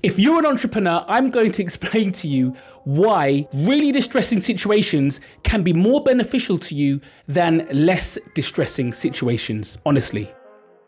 If you're an entrepreneur, I'm going to explain to you why really distressing situations can be more beneficial to you than less distressing situations, honestly.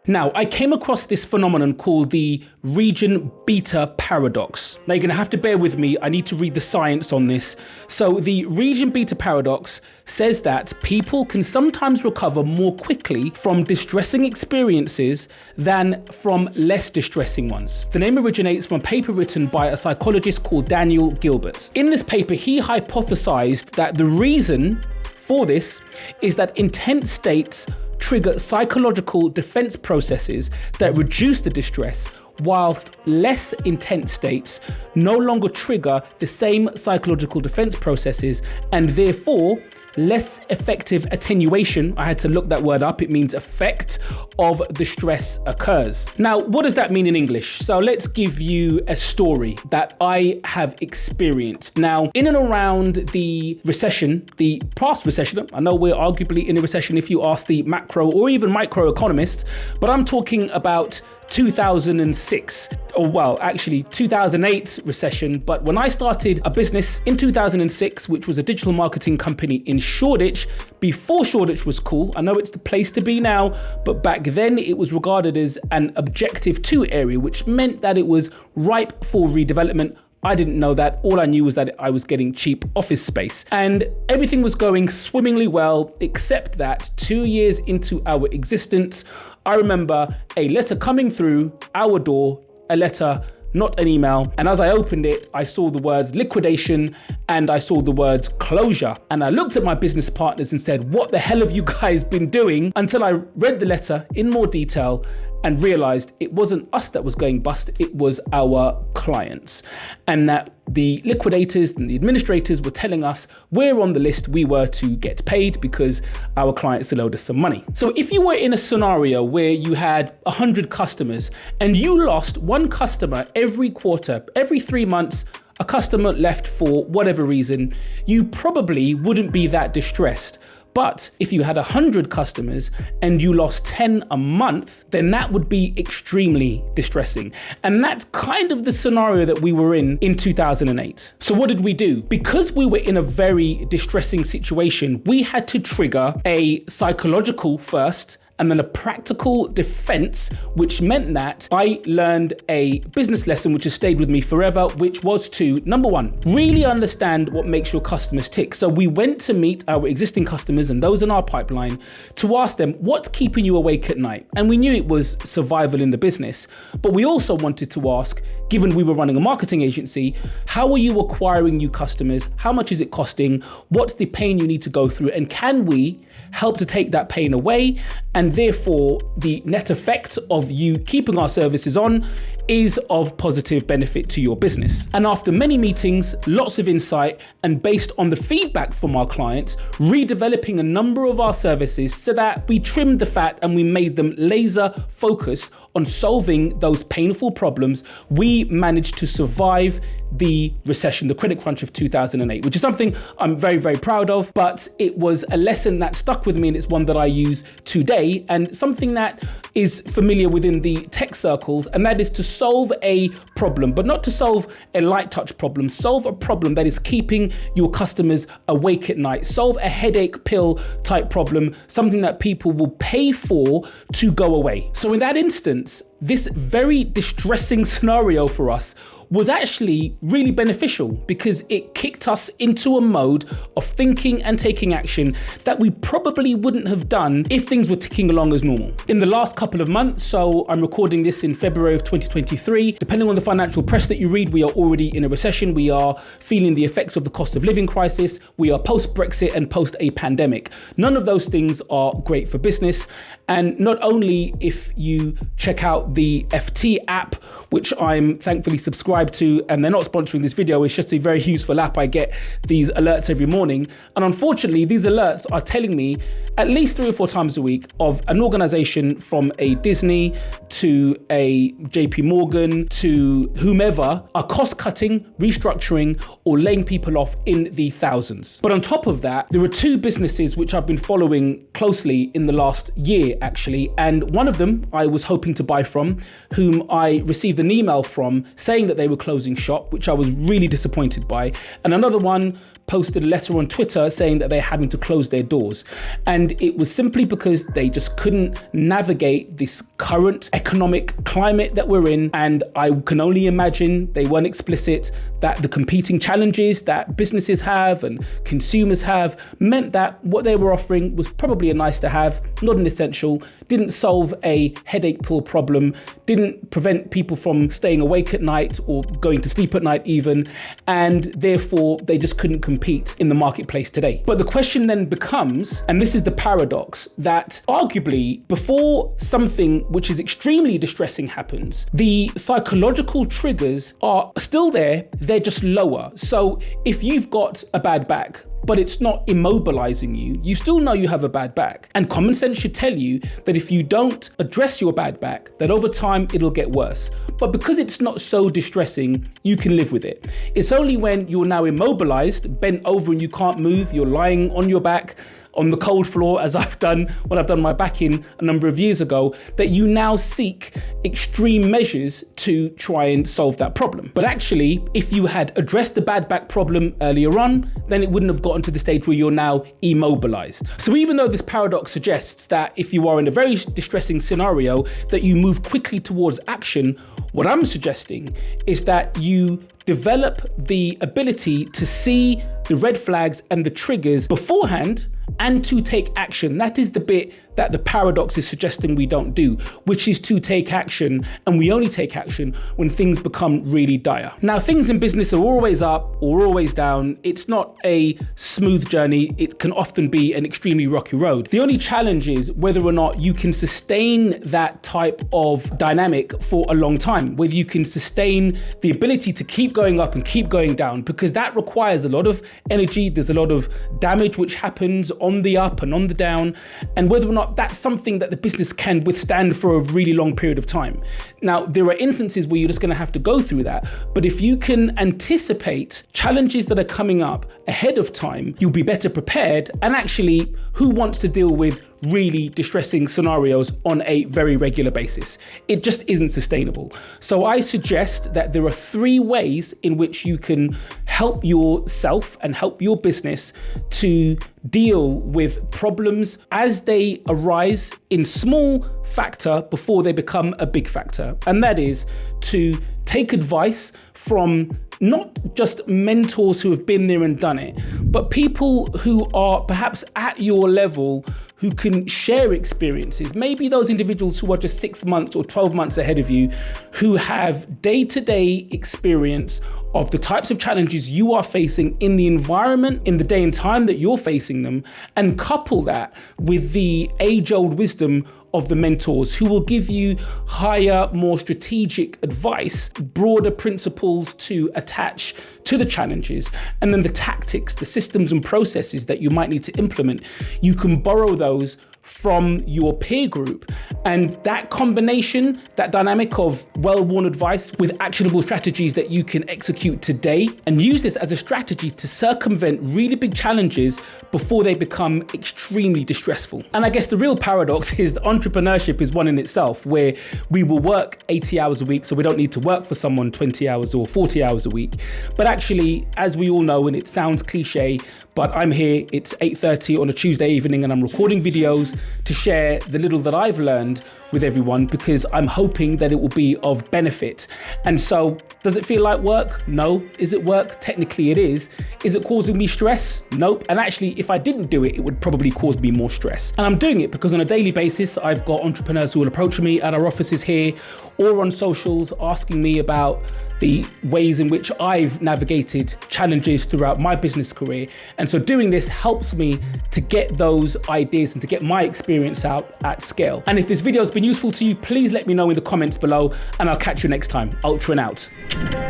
Now, I came across this phenomenon called the region beta paradox. Now, you're going to have to bear with me. I need to read the science on this. So the region beta paradox says that people can sometimes recover more quickly from distressing experiences than from less distressing ones. The name originates from a paper written by a psychologist called Daniel Gilbert. In this paper, he hypothesized that the reason for this is that intense states trigger psychological defense processes that reduce the distress, whilst less intense states no longer trigger the same psychological defense processes, and therefore less effective attenuation, I had to look that word up, it means effect, of the stress occurs. Now, what does that mean in English? So let's give you a story that I have experienced. Now, in and around the recession, the past recession, I know we're arguably in a recession if you ask the macro or even micro economists, but I'm talking about 2006, or well, actually 2008 recession. But when I started a business in 2006, which was a digital marketing company in Shoreditch, before Shoreditch was cool, I know it's the place to be now, but back then it was regarded as an objective 2 area, which meant that it was ripe for redevelopment. I didn't know that. All I knew was that I was getting cheap office space and everything was going swimmingly well, except that 2 years into our existence, I remember a letter coming through our door, a letter, not an email. And as I opened it, I saw the words liquidation and I saw the words closure. And I looked at my business partners and said, what the hell have you guys been doing? Until I read the letter in more detail and realized it wasn't us that was going bust, it was our clients. And that the liquidators and the administrators were telling us we're on the list, we were to get paid because our clients owed us some money. So if you were in a scenario where you had 100 customers and you lost one customer every quarter, every 3 months, a customer left for whatever reason, you probably wouldn't be that distressed. But if you had 100 customers and you lost 10 a month, then that would be extremely distressing. And that's kind of the scenario that we were in 2008. So what did we do? Because we were in a very distressing situation, we had to trigger a psychological first and then a practical defense, which meant that I learned a business lesson which has stayed with me forever, which was to, number one, really understand what makes your customers tick. So we went to meet our existing customers and those in our pipeline to ask them, what's keeping you awake at night? And we knew it was survival in the business, but we also wanted to ask, given we were running a marketing agency, how are you acquiring new customers? How much is it costing? What's the pain you need to go through? And can we help to take that pain away? And therefore, the net effect of you keeping our services on is of positive benefit to your business. And after many meetings, lots of insight, and based on the feedback from our clients, redeveloping a number of our services so that we trimmed the fat and we made them laser focused on solving those painful problems, we managed to survive the recession, the credit crunch of 2008, which is something I'm very, very proud of, but it was a lesson that stuck with me and it's one that I use today and something that is familiar within the tech circles, and that is to solve a problem, but not to solve a light touch problem, solve a problem that is keeping your customers awake at night, solve a headache pill type problem, something that people will pay for to go away. So in that instance, this very distressing scenario for us was actually really beneficial because it kicked us into a mode of thinking and taking action that we probably wouldn't have done if things were ticking along as normal. In the last couple of months, so I'm recording this in February of 2023, depending on the financial press that you read, we are already in a recession. We are feeling the effects of the cost of living crisis. We are post-Brexit and post a pandemic. None of those things are great for business. And not only if you check out the FT app, which I'm thankfully subscribed to, and they're not sponsoring this video, it's just a very useful app. I get these alerts every morning. And unfortunately, these alerts are telling me at least 3 or 4 times a week of an organization from a Disney to a JP Morgan to whomever are cost cutting, restructuring, or laying people off in the thousands. But on top of that, there are 2 businesses which I've been following closely in the last year, actually. And one of them I was hoping to buy from from, whom I received an email from saying that they were closing shop, which I was really disappointed by. And another one posted a letter on Twitter saying that they're having to close their doors. And it was simply because they just couldn't navigate this current economic climate that we're in. And I can only imagine, they weren't explicit, that the competing challenges that businesses have and consumers have meant that what they were offering was probably a nice to have, not an essential, didn't solve a headache pill problem, didn't prevent people from staying awake at night or going to sleep at night even, and therefore they just couldn't compete in the marketplace today. But the question then becomes, and this is the paradox, that arguably before something which is extremely distressing happens, the psychological triggers are still there, they're just lower. So if you've got a bad back, but it's not immobilizing you, you still know you have a bad back. And common sense should tell you that if you don't address your bad back, that over time it'll get worse. But because it's not so distressing, you can live with it. It's only when you're now immobilized, bent over and you can't move, you're lying on your back, on the cold floor, as I've done when I've done my back in a number of years ago, that you now seek extreme measures to try and solve that problem. But actually, if you had addressed the bad back problem earlier on, then it wouldn't have gotten to the stage where you're now immobilized. So even though this paradox suggests that if you are in a very distressing scenario, that you move quickly towards action, what I'm suggesting is that you develop the ability to see the red flags and the triggers beforehand and to take action. That is the bit that the paradox is suggesting we don't do, which is to take action. And we only take action when things become really dire. Now, things in business are always up or always down. It's not a smooth journey. It can often be an extremely rocky road. The only challenge is whether or not you can sustain that type of dynamic for a long time, whether you can sustain the ability to keep going up and keep going down, because that requires a lot of energy. There's a lot of damage which happens on the up and on the down, and whether or not that's something that the business can withstand for a really long period of time. Now, there are instances where you're just going to have to go through that, but if you can anticipate challenges that are coming up ahead of time, you'll be better prepared. And actually, who wants to deal with really distressing scenarios on a very regular basis? It just isn't sustainable. So I suggest that there are 3 ways in which you can help yourself and help your business to deal with problems as they arise in small factor before they become a big factor. And that is to take advice from not just mentors who have been there and done it, but people who are perhaps at your level, who can share experiences. Maybe those individuals who are just 6 months or 12 months ahead of you, who have day-to-day experience of the types of challenges you are facing in the environment, in the day and time that you're facing them, and couple that with the age-old wisdom of the mentors who will give you higher, more strategic advice, broader principles to attach to the challenges, and then the tactics, the systems and processes that you might need to implement. You can borrow those from your peer group. And that combination, that dynamic of well-worn advice with actionable strategies that you can execute today, and use this as a strategy to circumvent really big challenges before they become extremely distressful. And I guess the real paradox is that entrepreneurship is one in itself, where we will work 80 hours a week, so we don't need to work for someone 20 hours or 40 hours a week. But actually, as we all know, and it sounds cliche, but I'm here, it's 8:30 on a Tuesday evening, and I'm recording videos to share the little that I've learned with everyone, because I'm hoping that it will be of benefit. And so, does it feel like work? No. Is it work? Technically it is. Is it causing me stress? Nope. And actually, if I didn't do it, it would probably cause me more stress. And I'm doing it because on a daily basis, I've got entrepreneurs who will approach me at our offices here or on socials asking me about the ways in which I've navigated challenges throughout my business career. And so doing this helps me to get those ideas and to get my experience out at scale. And if this video has been useful to you, please let me know in the comments below, and I'll catch you next time. Ultra and out.